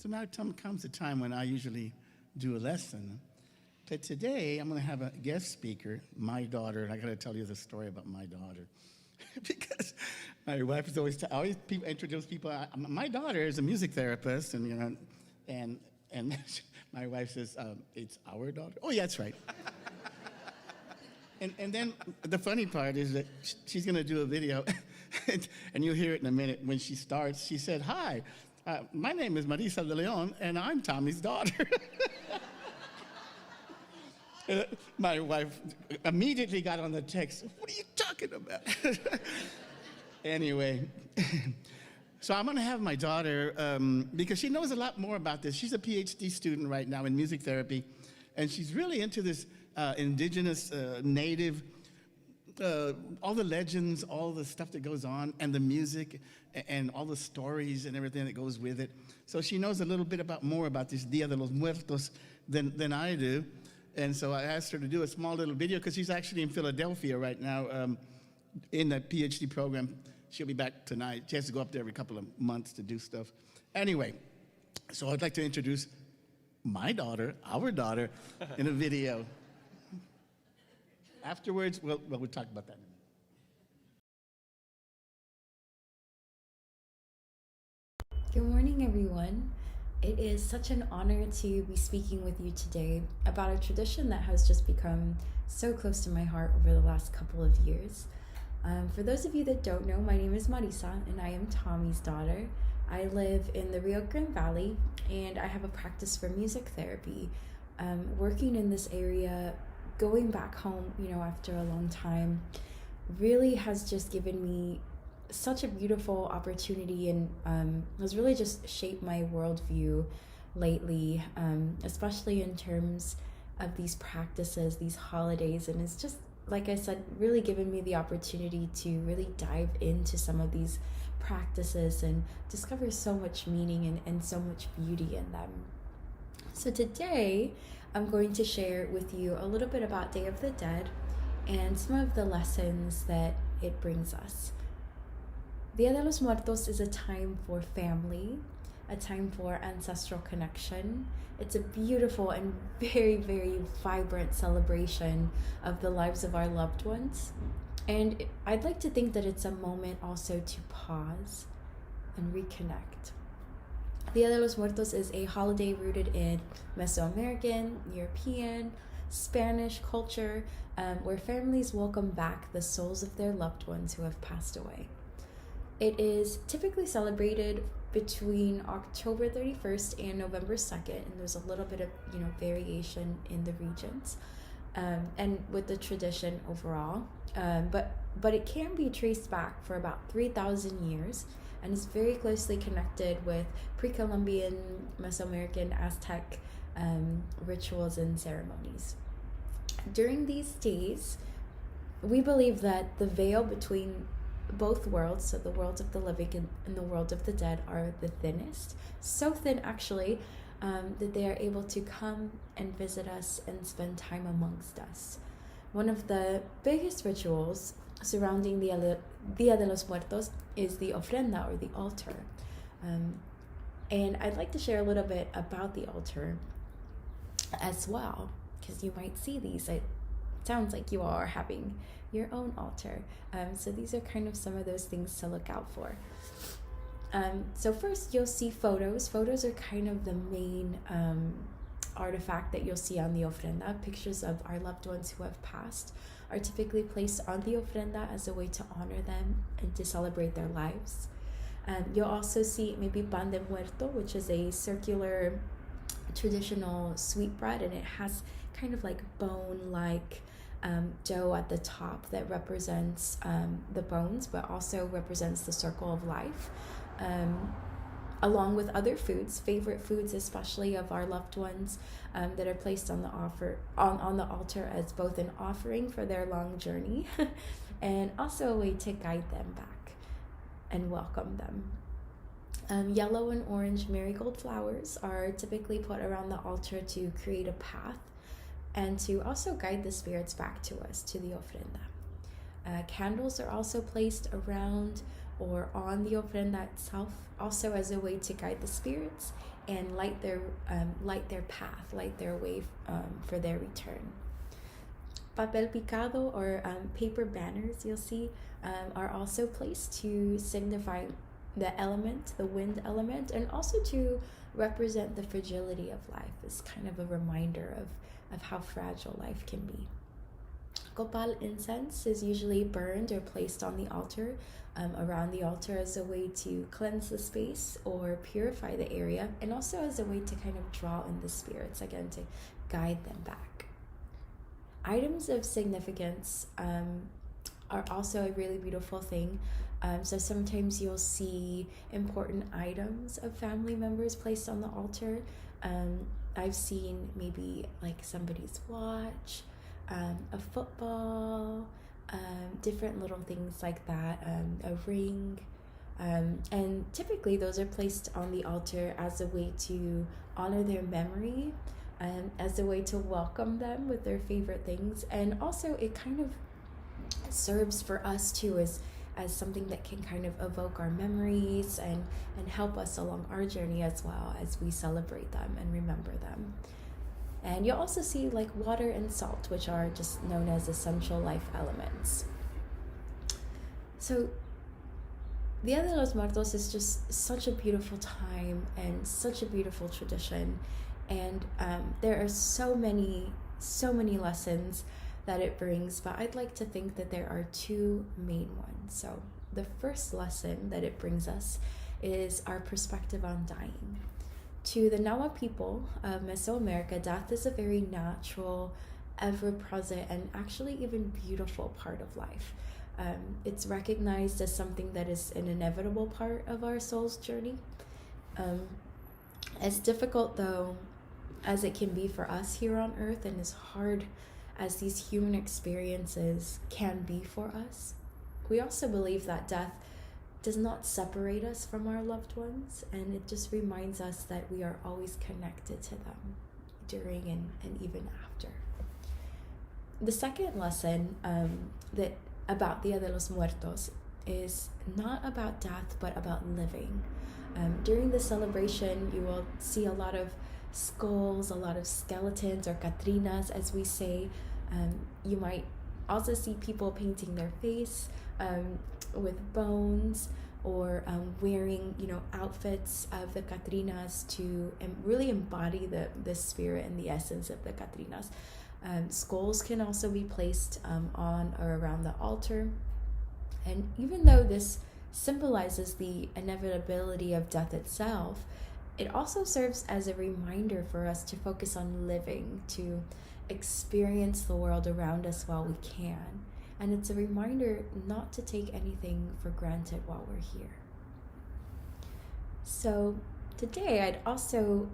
So now comes the time when I usually do a lesson. But today I'm going to have a guest speaker, my daughter, and I got to tell you the story about my daughter. Because my wife is always people introduce people. My daughter is a music therapist, and and my wife says it's our daughter. Oh yeah, that's right. And then the funny part is that she's going to do a video, and you'll hear it in a minute. When she starts, she said, "Hi, my name is Marisa de Leon, and I'm Tommy's daughter." My wife immediately got on the text. What are you talking about? Anyway, so I'm going to have my daughter, because she knows a lot more about this. She's a PhD student right now in music therapy, and she's really into this indigenous, native, all the legends, all the stuff that goes on, and the music, and all the stories and everything that goes with it. So she knows a little bit more about this Dia de los Muertos than I do. And so I asked her to do a small little video because she's actually in Philadelphia right now in that PhD program. She'll be back tonight. She has to go up there every couple of months to do stuff. Anyway, so I'd like to introduce my daughter, our daughter, in a video. Afterwards, we'll talk about that in a minute. Good morning, everyone. It is such an honor to be speaking with you today about a tradition that has just become so close to my heart over the last couple of years. For those of you that don't know, my name is Marisa, and I am Tommy's daughter. I live in the Rio Grande Valley, and I have a practice for music therapy. Working in this area, going back home, after a long time, really has just given me such a beautiful opportunity, and has really just shaped my worldview lately, especially in terms of these practices, these holidays. And it's just, like I said, really given me the opportunity to really dive into some of these practices and discover so much meaning and so much beauty in them. So today I'm going to share with you a little bit about Day of the Dead and some of the lessons that it brings us. Dia de los Muertos is a time for family, a time for ancestral connection. It's a beautiful and very, very vibrant celebration of the lives of our loved ones. And I'd like to think that it's a moment also to pause and reconnect. Dia de los Muertos is a holiday rooted in Mesoamerican, European, Spanish culture, where families welcome back the souls of their loved ones who have passed away. It is typically celebrated between October 31st and November 2nd, and there's a little bit of variation in the regions, and with the tradition overall. But it can be traced back for about 3,000 years, and is very closely connected with pre-Columbian, Mesoamerican, Aztec rituals and ceremonies. During these days, we believe that the veil between both worlds, so the world of the living and the world of the dead, are the thinnest. So thin, actually, that they are able to come and visit us and spend time amongst us. One of the biggest rituals surrounding the Dia de los Muertos is the ofrenda, or the altar. And I'd like to share a little bit about the altar as well, because you might see these. It sounds like you all are having your own altar. So these are kind of some of those things to look out for. So first, you'll see photos. Photos are kind of the main artifact that you'll see on the ofrenda. Pictures of our loved ones who have passed are typically placed on the ofrenda as a way to honor them and to celebrate their lives. You'll also see maybe pan de muerto, which is a circular traditional sweetbread, and it has kind of like bone-like dough at the top that represents the bones, but also represents the circle of life, along with other foods, favorite foods especially of our loved ones, that are placed on the altar as both an offering for their long journey and also a way to guide them back and welcome them. Yellow and orange marigold flowers are typically put around the altar to create a path and to also guide the spirits back to us, to the ofrenda. Candles are also placed around or on the ofrenda itself, also as a way to guide the spirits and light their path, light their way for their return. Papel picado, or paper banners, you'll see, are also placed to signify the element, the wind element, and also to represent the fragility of life. It's kind of a reminder of how fragile life can be. Copal incense is usually burned or placed on the altar, around the altar, as a way to cleanse the space or purify the area, and also as a way to kind of draw in the spirits, again, to guide them back. Items of significance are also a really beautiful thing. So sometimes you'll see important items of family members placed on the altar. I've seen maybe like somebody's watch, a football, different little things like that, a ring. And typically those are placed on the altar as a way to honor their memory, as a way to welcome them with their favorite things. And also it kind of serves for us too as something that can kind of evoke our memories and help us along our journey as well, as we celebrate them and remember them. And you'll also see like water and salt, which are just known as essential life elements. So Dia de los Muertos is just such a beautiful time and such a beautiful tradition. And there are so many lessons that it brings, but I'd like to think that there are two main ones. So the first lesson that it brings us is our perspective on dying. To the Nawa people of Mesoamerica, death is a very natural, ever-present, and actually even beautiful part of life. It's recognized as something that is an inevitable part of our soul's journey. As difficult, though, as it can be for us here on Earth, and as hard as these human experiences can be for us, we also believe that death does not separate us from our loved ones, and it just reminds us that we are always connected to them during and even after. The second lesson that about Dia de los Muertos is not about death, but about living. During the celebration, you will see a lot of skulls, a lot of skeletons, or catrinas, as we say. You might also see people painting their face with bones, or wearing, outfits of the catrinas to really embody the spirit and the essence of the catrinas. Skulls can also be placed on or around the altar. And even though this symbolizes the inevitability of death itself, it also serves as a reminder for us to focus on living, to experience the world around us while we can. And it's a reminder not to take anything for granted while we're here. So today I'd also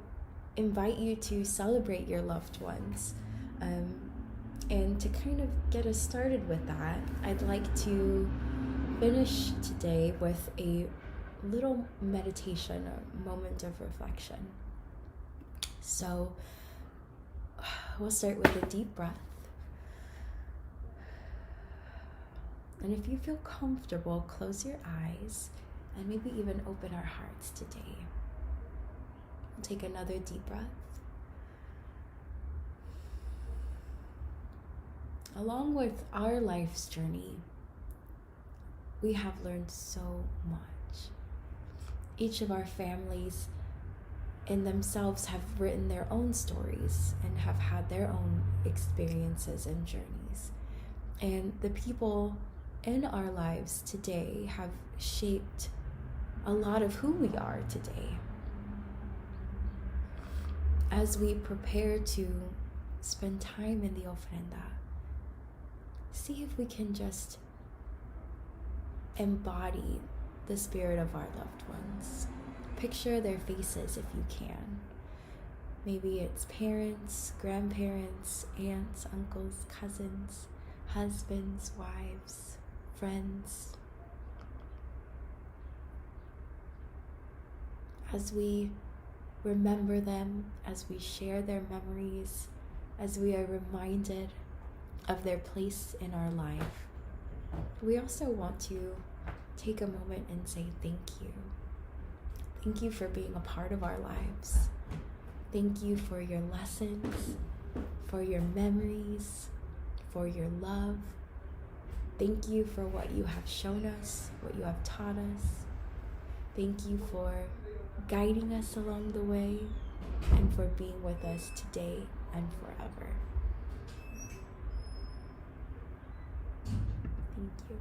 invite you to celebrate your loved ones. And to kind of get us started with that, I'd like to finish today with a little meditation, a moment of reflection. So we'll start with a deep breath. And if you feel comfortable, close your eyes and maybe even open our hearts today. We'll take another deep breath. Along with our life's journey, we have learned so much. Each of our families in themselves have written their own stories and have had their own experiences and journeys. And the people in our lives today have shaped a lot of who we are today. As we prepare to spend time in the ofrenda, see if we can just embody the spirit of our loved ones. Picture their faces if you can. Maybe it's parents, grandparents, aunts, uncles, cousins, husbands, wives, friends. As we remember them, as we share their memories, as we are reminded of their place in our life, we also want to take a moment and say thank you. Thank you for being a part of our lives. Thank you for your lessons, for your memories, for your love. Thank you for what you have shown us, what you have taught us. Thank you for guiding us along the way and for being with us today and forever. Thank you.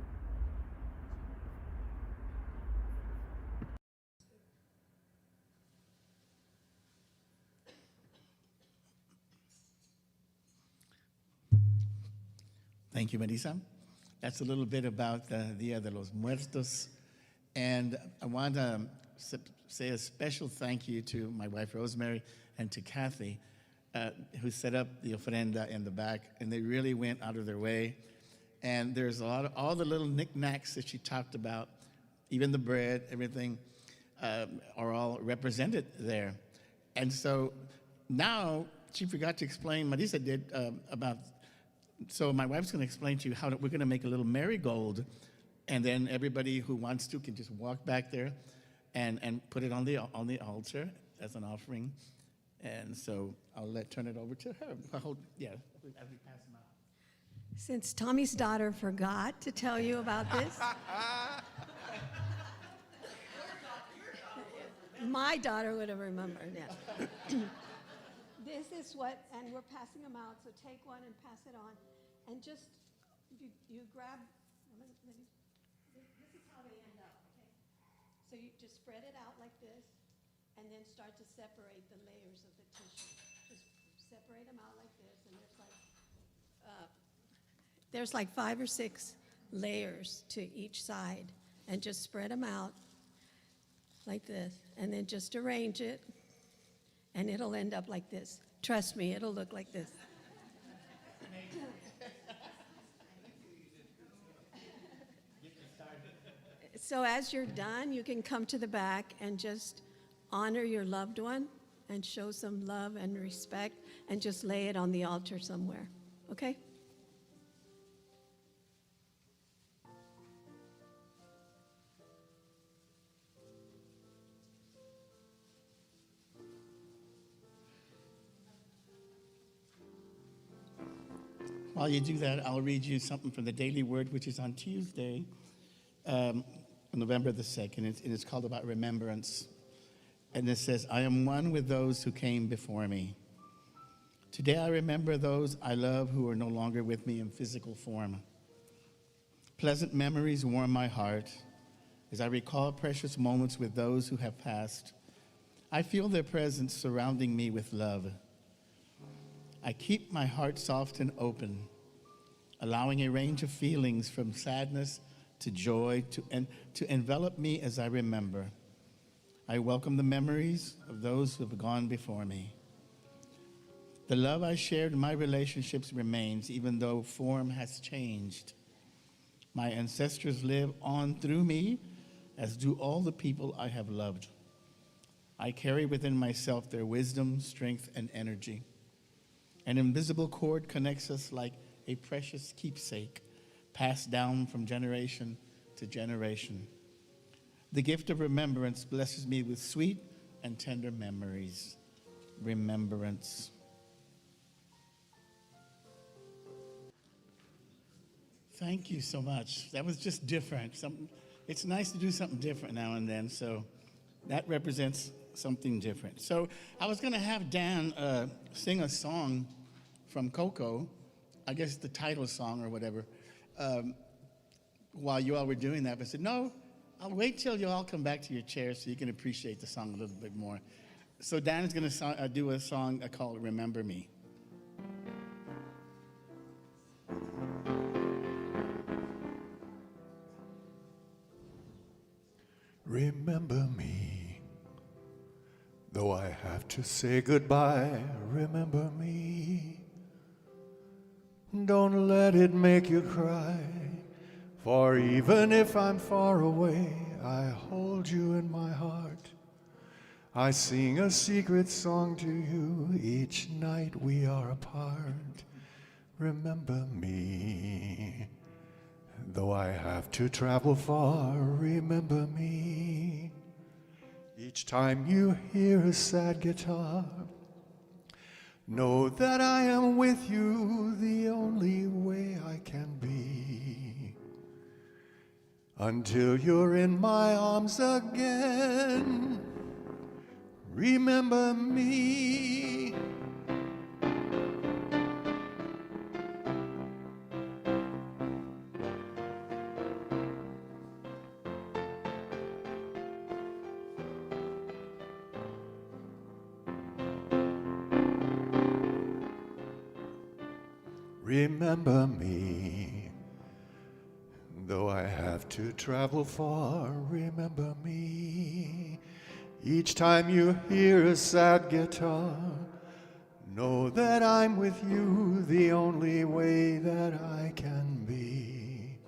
Thank you, Marisa. That's a little bit about the Dia de los Muertos. And I want to say a special thank you to my wife, Rosemary, and to Kathy, who set up the ofrenda in the back. And they really went out of their way. And there's a lot of all the little knickknacks that she talked about, even the bread, everything, are all represented there. And so now she forgot to explain, Marisa did, about. So my wife's going to explain to you how we're going to make a little marigold, and then everybody who wants to can just walk back there and put it on the altar as an offering. And so I'll turn it over to her. As we pass them out. Since Tommy's daughter forgot to tell you about this, my daughter would have remembered. Yeah. This is what, and we're passing them out, so take one and pass it on. And just, you grab, this is how they end up, okay? So you just spread it out like this, and then start to separate the layers of the tissue. Just separate them out like this, and there's like 5 or 6 layers to each side, and just spread them out like this, and then just arrange it, and it'll end up like this. Trust me, it'll look like this. So as you're done, you can come to the back and just honor your loved one and show some love and respect and just lay it on the altar somewhere, okay? While you do that, I'll read you something from the Daily Word, which is on Tuesday, November the 2nd, and it's called about remembrance. And it says, I am one with those who came before me. Today I remember those I love who are no longer with me in physical form. Pleasant memories warm my heart as I recall precious moments with those who have passed. I feel their presence surrounding me with love. I keep my heart soft and open, allowing a range of feelings from sadness to joy to envelop me as I remember. I welcome the memories of those who have gone before me. The love I shared in my relationships remains, even though form has changed. My ancestors live on through me, as do all the people I have loved. I carry within myself their wisdom, strength, and energy. An invisible cord connects us like a precious keepsake, passed down from generation to generation. The gift of remembrance blesses me with sweet and tender memories. Remembrance. Thank you so much. That was just different. It's nice to do something different now and then, so that represents something different. So I was going to have Dan sing a song from Coco, I guess the title song or whatever, while you all were doing that. But I said, no, I'll wait till you all come back to your chairs so you can appreciate the song a little bit more. So Dan is going to do a song called Remember Me. Remember me, though I have to say goodbye. Remember me. Don't let it make you cry, for even if I'm far away, I hold you in my heart. I sing a secret song to you each night we are apart. Remember me. Though I have to travel far, remember me. Each Each time you hear a sad guitar, know that I am with you the only way I can be. Until you're in my arms again, remember me. Remember me, though I have to travel far, remember me. Each time you hear a sad guitar, know that I'm with you the only way that I can be.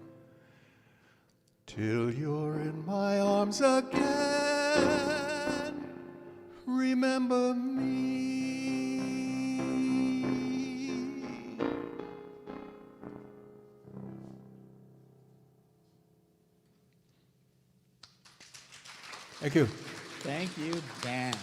Till you're in my arms again, remember me. Thank you. Thank you, Dan.